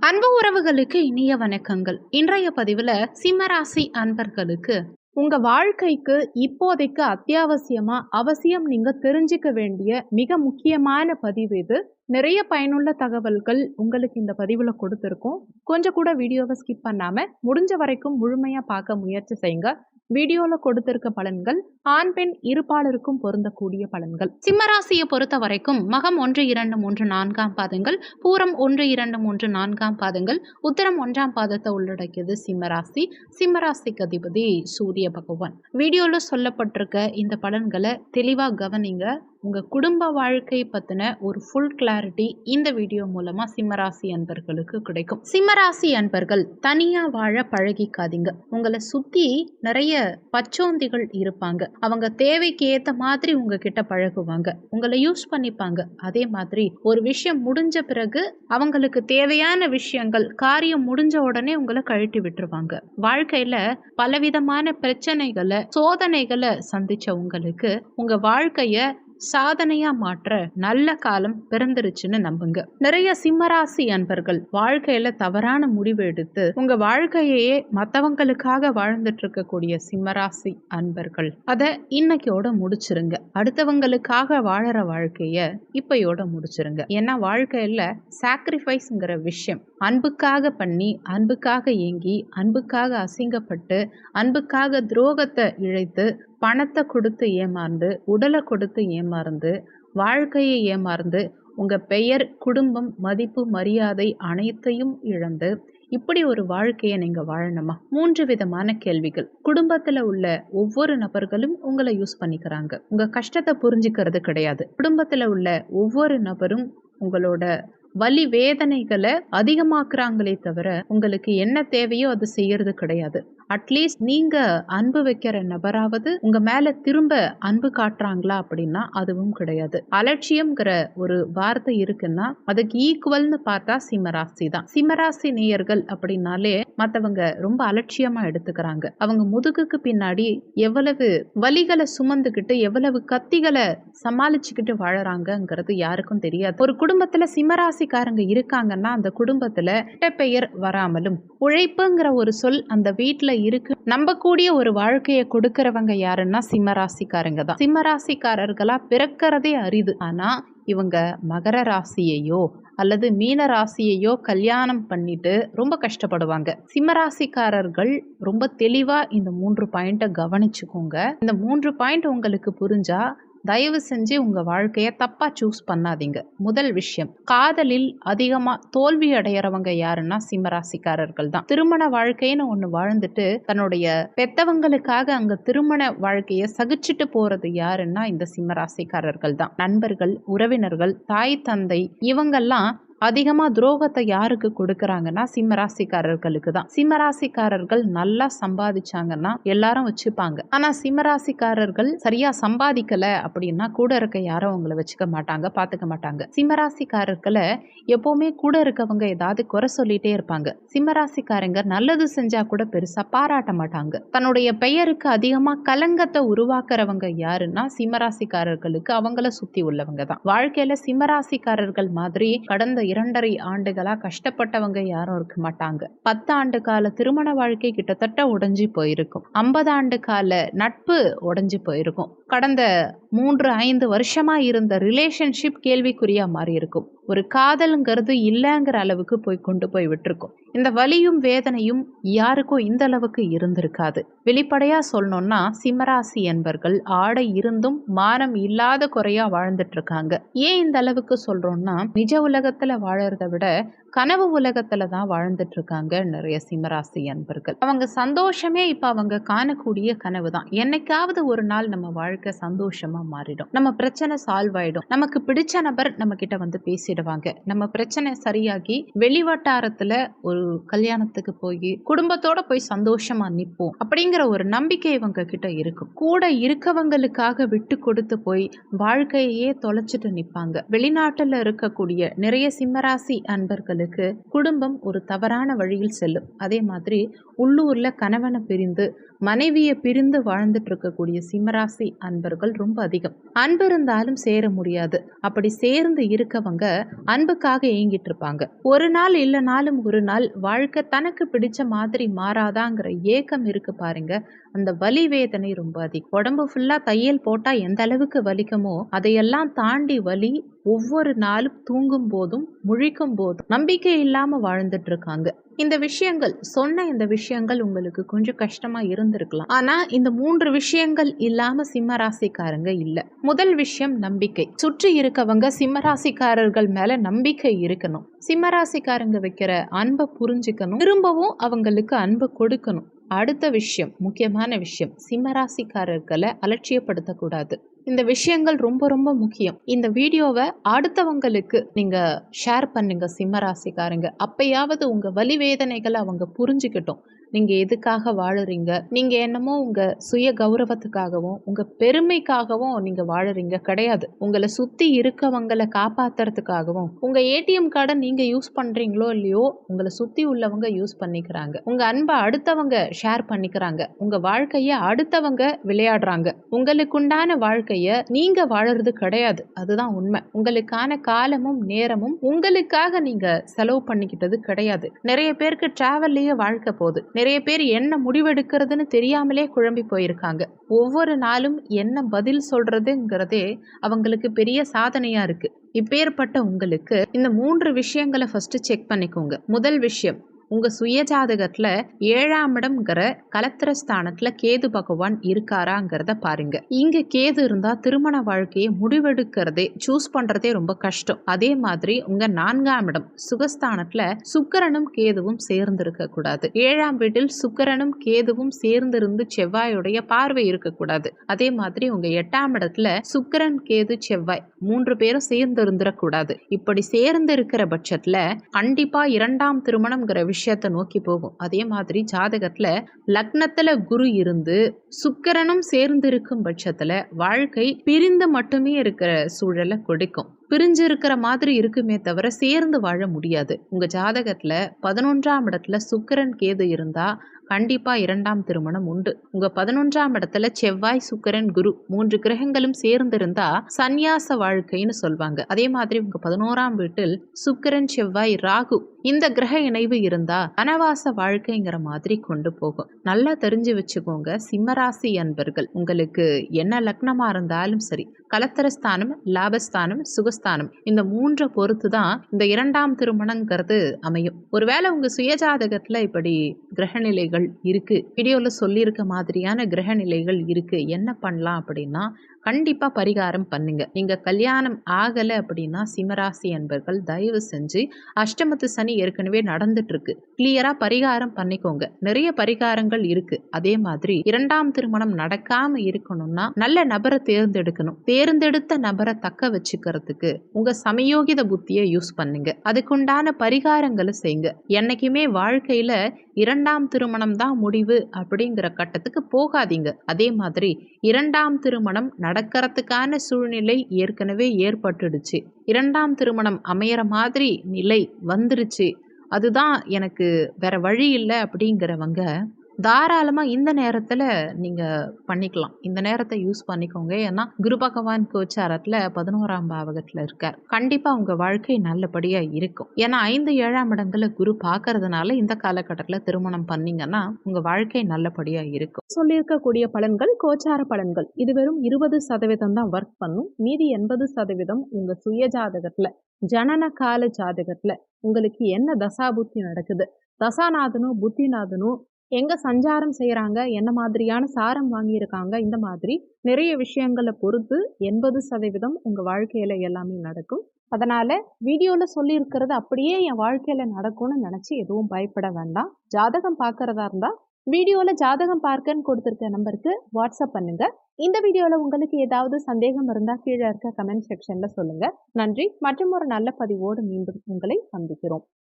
அன்பு உறவுகளுக்கு இனிய வணக்கங்கள். இன்றைய பதிவுல சிம்மராசி அன்பர்களுக்கு உங்க வாழ்க்கைக்கு இப்போதைக்கு அவசியம் நீங்க தெரிஞ்சுக்க வேண்டிய மிக முக்கியமான பதிவு இது. நிறைய பயனுள்ள தகவல்கள் உங்களுக்கு இந்த பதிவுல கொடுத்துருக்கோம். கொஞ்சம் கூட வீடியோவை ஸ்கிப் பண்ணாம முடிஞ்ச வரைக்கும் முழுமையா பார்க்க முயற்சி செய்யுங்க. வீடியோல கொடுத்திருக்க பலன்கள் ஆண் பெண் இருபாலருக்கும் பொருந்தக்கூடிய பலன்கள். சிம்மராசியை பொறுத்த வரைக்கும் மகம் 1, 2, 3, 4 பாதங்கள், பூரம் 1, 2, 3, 4 பாதங்கள், உத்தரம் 1 பாதத்தை உள்ளடக்கியது சிம்மராசி. சிம்மராசிக்கு அதிபதி சூரிய பகவான். வீடியோல சொல்லப்பட்டிருக்க இந்த பலன்களை தெளிவா கவனிங்க. உங்க குடும்ப வாழ்க்கை பத்தின ஒரு ஃபுல் கிளாரிட்டி இந்த வீடியோ மூலமா சிம்மராசி அன்பர்களுக்கு கிடைக்கும். சிம்மராசி அன்பர்கள் தனியா வாழ பழகிக்காதீங்க. உங்களை சுத்தி நிறைய பச்சோந்திகள் இருப்பாங்க. அவங்க தேவைக்கு ஏத்த மாதிரி உங்ககிட்ட பழகுவாங்க, உங்களை யூஸ் பண்ணிப்பாங்க. அதே மாதிரி ஒரு விஷயம் முடிஞ்ச பிறகு அவங்களுக்கு தேவையான விஷயங்கள் காரியம் முடிஞ்ச உடனே உங்களை கழட்டி விட்டுருவாங்க. வாழ்க்கையில பலவிதமான பிரச்சனைகளை சோதனைகளை சந்திச்ச உங்களுக்கு உங்க வாழ்க்கைய சாதனையா மாற்ற நல்ல காலம் பிறந்துருச்சுன்னு நம்புங்க. நிறைய சிம்மராசி அன்பர்கள் வாழ்க்கையில தவறான முடிவு எடுத்து உங்க வாழ்க்கையே மத்தவங்களுக்காக வாழ்ந்துட்டு இருக்கக்கூடிய சிம்மராசி அன்பர்கள் அத இன்னைக்கோட முடிச்சிருங்க. அடுத்தவங்களுக்காக வாழற வாழ்க்கைய இப்பயோட முடிச்சிருங்க. ஏன்னா வாழ்க்கையில சாக்ரிஃபைஸ்ங்கிற விஷயம் அன்புக்காக பண்ணி, அன்புக்காக ஏங்கி, அன்புக்காக அசிங்கப்பட்டு, அன்புக்காக துரோகத்தை இழைத்து, பணத்தை கொடுத்து ஏமாந்து, உடலை கொடுத்து ஏமாந்து, வாழ்க்கையை ஏமாந்து, உங்க பெயர், குடும்பம், மதிப்பு, மரியாதை அனைத்தையும் இழந்து இப்படி ஒரு வாழ்க்கையை நீங்க வாழணுமா? 3 விதமான கேள்விகள். குடும்பத்துல உள்ள ஒவ்வொரு நபர்களும் உங்களை யூஸ் பண்ணிக்கிறாங்க. உங்க கஷ்டத்தை புரிஞ்சுக்கிறது கிடையாது. குடும்பத்துல உள்ள ஒவ்வொரு நபரும் உங்களோட வலி வேதனைகளை அதிகமாக்குறாங்களே தவிர உங்களுக்கு என்ன தேவையோ அது செய்யறது கிடையாது. அட்லீஸ்ட் நீங்க அன்பு வைக்கிற நபராவது உங்க மேல திரும்ப அன்பு காட்டுறாங்களா அப்படின்னா அதுவும் கிடையாது. அலட்சியம்ங்கிற ஒரு வார்த்தை இருக்குன்னா அதுக்கு ஈக்குவல்னு பார்த்தா சிம்மராசி தான். சிம்மராசி நேயர்கள் அப்படின்னாலே மற்றவங்க ரொம்ப அலட்சியமா எடுத்துக்கிறாங்க. அவங்க முதுகுக்கு பின்னாடி எவ்வளவு வலிகளை சுமந்துக்கிட்டு எவ்வளவு கத்திகளை சமாளிச்சுக்கிட்டு வாழறாங்கிறது யாருக்கும் தெரியாது. ஒரு குடும்பத்துல சிம்மராசிக்காரங்க இருக்காங்கன்னா அந்த குடும்பத்துல கெட்ட பெயர் வராமலும் உழைப்புங்கிற ஒரு சொல் அந்த வீட்டுல இருக்கு நம்பக்கூடிய ஒரு வாழ்க்கையை கொடுக்கறவங்க யாருன்னா சிம்மராசிக்காரங்க தான். சிம்மராசிக்காரர்களா பிறக்கிறதே அரிது. ஆனா இவங்க மகர ராசியையோ அல்லது மீன ராசியையோ கல்யாணம் பண்ணிட்டு ரொம்ப கஷ்டப்படுவாங்க. சிம்மராசிக்காரர்கள் ரொம்ப தெளிவா இந்த 3 பாயிண்ட்டை கவனிச்சுக்கோங்க. இந்த 3 பாயிண்ட் உங்களுக்கு புரிஞ்சா தயவு செஞ்சு உங்க வாழ்க்கைய தப்பா சூஸ் பண்ணாதீங்க. முதல் விஷயம், காதலில் அதிகமா தோல்வி அடையறவங்க யாருன்னா சிம்மராசிக்காரர்கள் தான். திருமண வாழ்க்கைன்னு ஒண்ணு வாழ்ந்துட்டு தன்னுடைய பெத்தவங்களுக்காக அங்க திருமண வாழ்க்கைய சகிச்சுட்டு போறது யாருன்னா இந்த சிம்மராசிக்காரர்கள் தான். நண்பர்கள், உறவினர்கள், தாய் தந்தை இவங்கெல்லாம் அதிகமா துரோகத்தை யாருக்கு கொடுக்கறாங்கன்னா சிம்மராசிக்காரர்களுக்கு தான். சிம்மராசிக்காரர்கள் நல்லா சம்பாதிச்சாங்கன்னா எல்லாரும் வச்சுப்பாங்க. ஆனா சிம்மராசிக்காரர்கள் சரியா சம்பாதிக்கல அப்படின்னா கூட இருக்க யாரும் அவங்கள வச்சுக்க மாட்டாங்க, பாத்துக்க மாட்டாங்க. சிம்மராசிக்காரர்களை எப்பவுமே கூட இருக்கவங்க ஏதாவது குறை சொல்லிட்டே இருப்பாங்க. சிம்மராசிக்காரங்க நல்லது செஞ்சா கூட பெருசா பாராட்ட மாட்டாங்க. தன்னுடைய பெயருக்கு அதிகமா கலங்கத்தை உருவாக்குறவங்க யாருன்னா சிம்மராசிக்காரர்களுக்கு அவங்கள சுத்தி உள்ளவங்க தான். வாழ்க்கையில சிம்மராசிக்காரர்கள் மாதிரி கடந்த 2.5 ஆண்டுகளா கஷ்டப்பட்டவங்க யாரும் இருக்க மாட்டாங்க. 10 ஆண்டு கால திருமண வாழ்க்கை கிட்டத்தட்ட உடைஞ்சு போயிருக்கும். 50 ஆண்டு கால நட்பு உடைஞ்சு போயிருக்கும். கடந்த 3-5 வருஷமா இருந்த ரிலேஷன்ஷிப் கேள்விக்குறியா மாறி இருக்கும். ஒரு காதல்ங்கிறது இல்லைங்கிற அளவுக்கு கொண்டு போய் விட்டுருக்கும். இந்த வலியும் வேதனையும் யாருக்கும் இந்த அளவுக்கு இருந்திருக்காது. வெளிப்படையா சொல்லணும்னா சிம்மராசி என்பர்கள் ஆடை இருந்தும் மானம் இல்லாத குறையா வாழ்ந்துட்டு இருக்காங்க. ஏன் இந்த அளவுக்கு சொல்றோம்னா நிஜ உலகத்துல வாழறத விட கனவு உலகத்துல தான் வாழ்ந்துட்டு இருக்காங்க நிறைய சிம்மராசி அன்பர்கள். அவங்க சந்தோஷமே இப்ப அவங்க காணக்கூடிய கனவு தான். என்னைக்காவது ஒரு நாள் நம்ம வாழ்க்கை சந்தோஷமா மாறிடும், நம்ம பிரச்சனை சால்வ் ஆயிடும், நமக்கு பிடிச்ச நபர் நம்ம கிட்ட வந்து பேசிடுவாங்க, நம்ம பிரச்சனை சரியாகி வெளிவட்டாரத்துல ஒரு கல்யாணத்துக்கு போய் குடும்பத்தோட போய் சந்தோஷமா நிற்போம் அப்படிங்கிற ஒரு நம்பிக்கை இவங்க கிட்ட இருக்கும். கூட இருக்கவங்களுக்காக விட்டு கொடுத்து போய் வாழ்க்கையே தொலைச்சிட்டு நிற்பாங்க. வெளிநாட்டுல இருக்கக்கூடிய நிறைய சிம்மராசி அன்பர்களுக்கு அன்பர்களுக்கு குடும்பம் ஒரு தவறான வழியில் செல்லும். அதே மாதிரி உள்ளூர்ல கணவனை பிரிந்து மனைவியை பிரிந்து வாழ்ந்துட்டு இருக்கக்கூடிய சிம்மராசி அன்பர்கள் ரொம்ப அதிகம். அன்பு இருந்தாலும் சேர முடியாது. அப்படி சேர்ந்து இருக்கவங்க அன்புக்காக ஏங்கிட்டு இருப்பாங்க. ஒரு நாள் இல்லைனாலும் ஒரு நாள் வாழ்க்கை தனக்கு பிடிச்ச மாதிரி மாறாதாங்கிற ஏக்கம் இருக்கு பாருங்க. அந்த வலி வேதனை ரொம்ப அதிகம். உடம்பு ஃபுல்லா தையல் போட்டா எந்த அளவுக்கு வலிக்குமோ அதையெல்லாம் தாண்டி வலி. ஒவ்வொரு நாளும் தூங்கும் போதும் முழிக்கும் போதும் நம்பிக்கை இல்லாம வாழ்ந்துட்டு இருக்காங்க. இந்த விஷயங்கள் உங்களுக்கு கொஞ்சம் கஷ்டமா இருந்திருக்கலாம். ஆனா இந்த 3 விஷயங்கள் இல்லாம சிம்ம ராசிக்காரங்க இல்ல. முதல் விஷயம் நம்பிக்கை. சுற்றி இருக்கவங்க சிம்ம ராசிக்காரர்கள் மேல நம்பிக்கை இருக்கணும். சிம்ம ராசிக்காரங்க வைக்கிற அன்பை புரிஞ்சுக்கணும். திரும்பவும் அவங்களுக்கு அன்பு கொடுக்கணும். அடுத்த விஷயம், முக்கியமான விஷயம், சிம்மராசிக்காரர்களை அலட்சியப்படுத்தக்கூடாது. இந்த விஷயங்கள் ரொம்ப ரொம்ப முக்கியம். இந்த வீடியோவை அடுத்தவங்களுக்கு நீங்க ஷேர் பண்ணுங்க சிம்மராசிக்காரங்க. அப்பயாவது உங்க வலி வேதனைகளை அவங்க புரிஞ்சுக்கிட்டோம். நீங்க எதுக்காக வாழுறீங்க, நீங்க என்னமோ உங்க சுய கௌரவத்துக்காகவும் உங்க பெருமைக்காகவும் நீங்க வாழுறீங்க கிடையாது. உங்களை சுத்தி இருக்கவங்களை காப்பாத்துறதுக்காகவும் உங்க ஏடிஎம் கார்டை நீங்க யூஸ் பண்றீங்களோ இல்லையோ, உங்களை சுத்தி உள்ளவங்க யூஸ் பண்ணிக்கிறாங்க. உங்க அன்பை அடுத்தவங்க ஷேர் பண்ணிக்கிறாங்க. உங்க வாழ்க்கைய அடுத்தவங்க விளையாடுறாங்க. உங்களுக்குண்டான வாழ்க்கைய நீங்க வாழறது கிடையாது. அதுதான் உண்மை. உங்களுக்கான காலமும் நேரமும் உங்களுக்காக நீங்க செலவு பண்ணிக்கிட்டது கிடையாது. நிறைய பேருக்கு டிராவல்லையே வாழ்க்கை போகுது. நிறைய பேர் என்ன முடிவெடுக்கிறதுன்னு தெரியாமலே குழம்பி போயிருக்காங்க. ஒவ்வொரு நாளும் என்ன பதில் சொல்றதுங்கிறதே அவங்களுக்கு பெரிய சாதனையா இருக்கு. இப்பேற்பட்ட உங்களுக்கு இந்த 3 விஷயங்களை ஃபர்ஸ்ட் செக் பண்ணிக்கோங்க. முதல் விஷயம், உங்க சுய ஜாதகத்துல 7ஆம் இடம்ங்கிற கலத்திரஸ்தானத்துல கேது பகவான் இருக்காராங்கிறத பாருங்க. இங்க கேது இருந்தா திருமண வாழ்க்கையை முடிவெடுக்கிறதே சூஸ் பண்றதே ரொம்ப கஷ்டம். அதே மாதிரி உங்க 4ஆம் இடம் சுகஸ்தானத்துல சுக்கிரனும் கேதுவும் சேர்ந்து இருக்க கூடாது. 7ஆம் வீட்டில் சுக்கிரனும் கேதுவும் சேர்ந்திருந்து செவ்வாயுடைய பார்வை இருக்கக்கூடாது. அதே மாதிரி உங்க 8ஆம் இடத்துல சுக்கிரன் கேது செவ்வாய் 3 பேரும் சேர்ந்து இருந்துடக்கூடாது. இப்படி சேர்ந்து இருக்கிற பட்சத்துல கண்டிப்பா 2ஆம் திருமணம்ங்கிற விஷயத்தை நோக்கி போகும். அதே மாதிரி ஜாதகத்துல லக்னத்துல குரு இருந்து சுக்கிரனும் சேர்ந்து இருக்கும் பட்சத்துல வாழ்க்கை பிரிந்து மட்டுமே இருக்கிற சூழலை கொடுக்கும். பிரிஞ்சு இருக்கிற மாதிரி இருக்குமே தவிர சேர்ந்து வாழ முடியாது. உங்க ஜாதகத்துல 11ஆம் இடத்துல சுக்கிரன் கேது இருந்தா கண்டிப்பா 2ஆம் திருமணம் உண்டு. உங்க 11ஆம் இடத்துல செவ்வாய் சுக்கிரன் குரு 3 கிரகங்களும் சேர்ந்திருந்தா சந்நியாச வாழ்க்கைன்னு சொல்வாங்க. அதே மாதிரி உங்க 11ஆம் வீட்டில் சுக்கிரன் செவ்வாய் ராகு இந்த கிரக இணைவு இருந்தா வனவாச வாழ்க்கைங்கிற மாதிரி கொண்டு போகும். நல்லா தெரிஞ்சு வச்சுக்கோங்க சிம்மராசி அன்பர்கள், உங்களுக்கு என்ன லக்னமா இருந்தாலும் சரி, கலத்திரஸ்தானம், லாபஸ்தானம், சுகஸ்தானம் இந்த 3 பொறுத்து தான் இந்த 2ஆம் திருமணங்கிறது அமையும். ஒருவேளை உங்க சுயஜாதகத்துல இப்படி கிரகநிலைகள் இருக்கு, வீடியோல சொல்லியிருக்க மாதிரியான கிரகநிலைகள் இருக்கு, என்ன பண்ணலாம் அப்படின்னா கண்டிப்பா பரிகாரம் பண்ணுங்க. நீங்க கல்யாணம் ஆகல அப்படின்னா சிம்மராசி அன்பர்கள் தயவு செஞ்சு அஷ்டமத்து சனி ஏற்கனவே நடந்துட்டு இருக்கு, கிளியரா பரிகாரம் பண்ணிக்கோங்க. நிறைய பரிகாரங்கள் இருக்கு. அதே மாதிரி 2ஆம் திருமணம் நடக்காம இருக்கணும்னா நல்ல நபரை தேர்ந்தெடுக்கணும். தேர்ந்தெடுத்த நபரை தக்க வச்சுக்கிறதுக்கு உங்க சமயோகித புத்தியை யூஸ் பண்ணுங்க. அதுக்குண்டான பரிகாரங்களை செய்யுங்க. என்னைக்குமே வாழ்க்கையில 2ஆம் திருமணம் தான் முடிவு அப்படிங்கிற கட்டத்துக்கு போகாதீங்க. அதே மாதிரி 2ஆம் திருமணம் நடக்கிறதுக்கான சூழ்நிலை ஏற்கனவே ஏற்பட்டுடுச்சு, 2ஆம் திருமணம் அமையற மாதிரி நிலை வந்துருச்சு, அதுதான் எனக்கு வேற வழி இல்லை அப்படிங்கிறவங்க தாராளமா இந்த நேரத்துல நீங்க பண்ணிக்கலாம். இந்த நேரத்தை யூஸ் பண்ணிக்கோங்க. ஏன்னா குரு பகவான் கோச்சாரத்துல 11ஆம் பாவகத்துல இருக்கார். கண்டிப்பா உங்க வாழ்க்கை நல்லபடியா இருக்கும். ஏன்னா 5, 7ஆம் இடங்களை குரு பாக்குறதுனால இந்த காலகட்டத்துல திருமணம் பண்ணீங்கன்னா உங்க வாழ்க்கை நல்லபடியா இருக்கும். சொல்லியிருக்கக்கூடிய பலன்கள் கோச்சார பலன்கள். இது வெறும் 20% தான் ஒர்க் பண்ணும். மீதி 80% உங்க சுய ஜாதகத்துல ஜனன கால ஜாதகத்துல உங்களுக்கு என்ன தசாபுத்தி நடக்குது, தசாநாதனும் புத்திநாதனும் எங்க சஞ்சாரம் செய்யறாங்க, என்ன மாதிரியான சாரம் வாங்கியிருக்காங்க, இந்த மாதிரி நிறைய விஷயங்களை பொறுத்து 80% உங்க வாழ்க்கையில எல்லாமே நடக்கும். அதனால வீடியோல சொல்லி இருக்கிறது அப்படியே என் வாழ்க்கையில நடக்கும்னு நினைச்சு எதுவும் பயப்பட வேண்டாம். ஜாதகம் பார்க்கறதா இருந்தா வீடியோல ஜாதகம் பார்க்கன்னு கொடுத்திருக்க நம்பருக்கு வாட்ஸ்அப் பண்ணுங்க. இந்த வீடியோல உங்களுக்கு ஏதாவது சந்தேகம் இருந்தா கீழே இருக்க கமெண்ட் செக்ஷன்ல சொல்லுங்க. நன்றி. மற்றும் ஒரு நல்ல பதிவோடு மீண்டும் உங்களை சந்திக்கிறோம்.